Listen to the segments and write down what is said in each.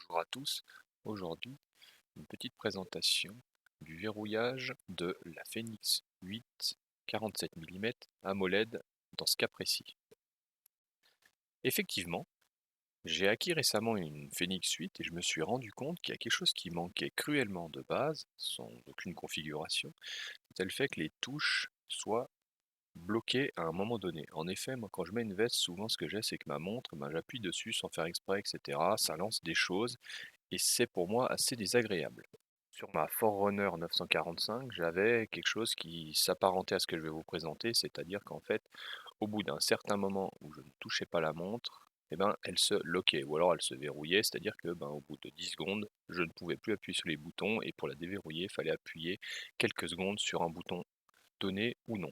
Bonjour à tous. Aujourd'hui, une petite présentation du verrouillage de la Phoenix 8 47 mm AMOLED dans ce cas précis. Effectivement, j'ai acquis récemment une Phoenix 8 et je me suis rendu compte qu'il y a quelque chose qui manquait cruellement de base, sans aucune configuration, c'est le fait que les touches soient bloquées à un moment donné. En effet, moi quand je mets une veste, souvent ce que j'ai, c'est que ma montre, ben, j'appuie dessus sans faire exprès, etc. Ça lance des choses et c'est pour moi assez désagréable. Sur ma Forerunner 945, j'avais quelque chose qui s'apparentait à ce que je vais vous présenter, c'est-à-dire qu'en fait, au bout d'un certain moment où je ne touchais pas la montre, eh ben, elle se loquait, ou alors elle se verrouillait, c'est-à-dire que ben, au bout de 10 secondes, je ne pouvais plus appuyer sur les boutons, et pour la déverrouiller, il fallait appuyer quelques secondes sur un bouton donné ou non.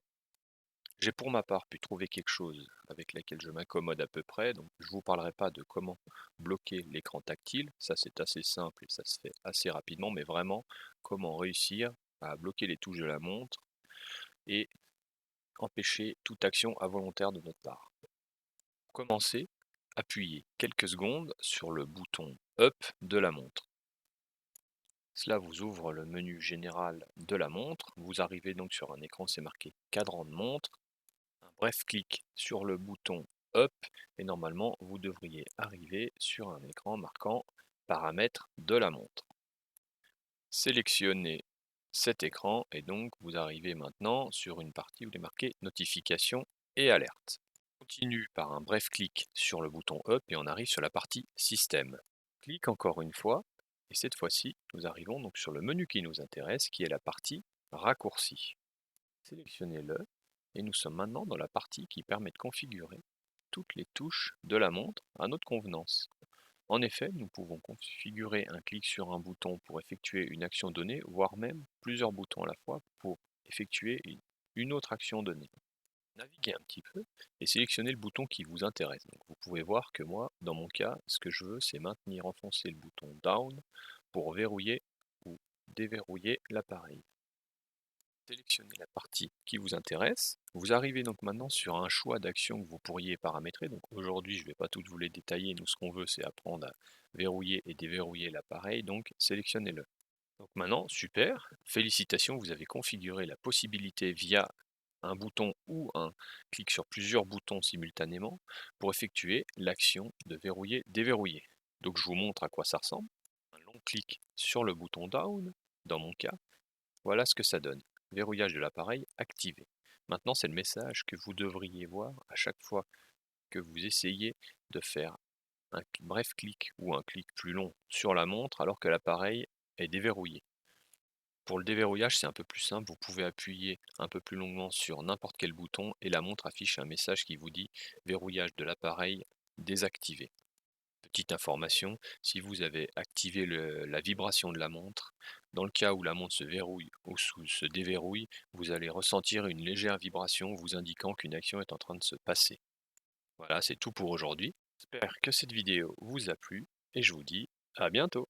J'ai pour ma part pu trouver quelque chose avec laquelle je m'accommode à peu près, donc je ne vous parlerai pas de comment bloquer l'écran tactile, ça c'est assez simple et ça se fait assez rapidement, mais vraiment comment réussir à bloquer les touches de la montre et empêcher toute action involontaire de notre part. Pour commencer, appuyez quelques secondes sur le bouton Up de la montre. Cela vous ouvre le menu général de la montre, vous arrivez donc sur un écran, c'est marqué cadran de montre. Un bref clic sur le bouton Up et normalement vous devriez arriver sur un écran marquant paramètres de la montre. Sélectionnez cet écran et donc vous arrivez maintenant sur une partie où il est marqué notifications et alertes. On continue par un bref clic sur le bouton Up et on arrive sur la partie système. Clique encore une fois et cette fois-ci nous arrivons donc sur le menu qui nous intéresse qui est la partie raccourci. Sélectionnez-le et nous sommes maintenant dans la partie qui permet de configurer toutes les touches de la montre à notre convenance. En effet, nous pouvons configurer un clic sur un bouton pour effectuer une action donnée, voire même plusieurs boutons à la fois pour effectuer une autre action donnée. Naviguez un petit peu et sélectionnez le bouton qui vous intéresse. Donc vous pouvez voir que moi, dans mon cas, ce que je veux, c'est maintenir enfoncé le bouton Down pour verrouiller ou déverrouiller l'appareil. Sélectionnez la partie qui vous intéresse. Vous arrivez donc maintenant sur un choix d'actions que vous pourriez paramétrer. Donc aujourd'hui, je ne vais pas toutes vous les détailler. Nous, ce qu'on veut, c'est apprendre à verrouiller et déverrouiller l'appareil. Donc sélectionnez-le. Donc maintenant, super, félicitations, vous avez configuré la possibilité via un bouton ou un clic sur plusieurs boutons simultanément pour effectuer l'action de verrouiller-déverrouiller. Donc je vous montre à quoi ça ressemble. Un long clic sur le bouton Down, dans mon cas, voilà ce que ça donne. Verrouillage de l'appareil activé. Maintenant, c'est le message que vous devriez voir à chaque fois que vous essayez de faire un bref clic ou un clic plus long sur la montre alors que l'appareil est déverrouillé. Pour le déverrouillage, c'est un peu plus simple, vous pouvez appuyer un peu plus longuement sur n'importe quel bouton et la montre affiche un message qui vous dit verrouillage de l'appareil désactivé. Petite information, si vous avez activé la vibration de la montre, dans le cas où la montre se verrouille ou se déverrouille, vous allez ressentir une légère vibration vous indiquant qu'une action est en train de se passer. Voilà, c'est tout pour aujourd'hui. J'espère que cette vidéo vous a plu et je vous dis à bientôt.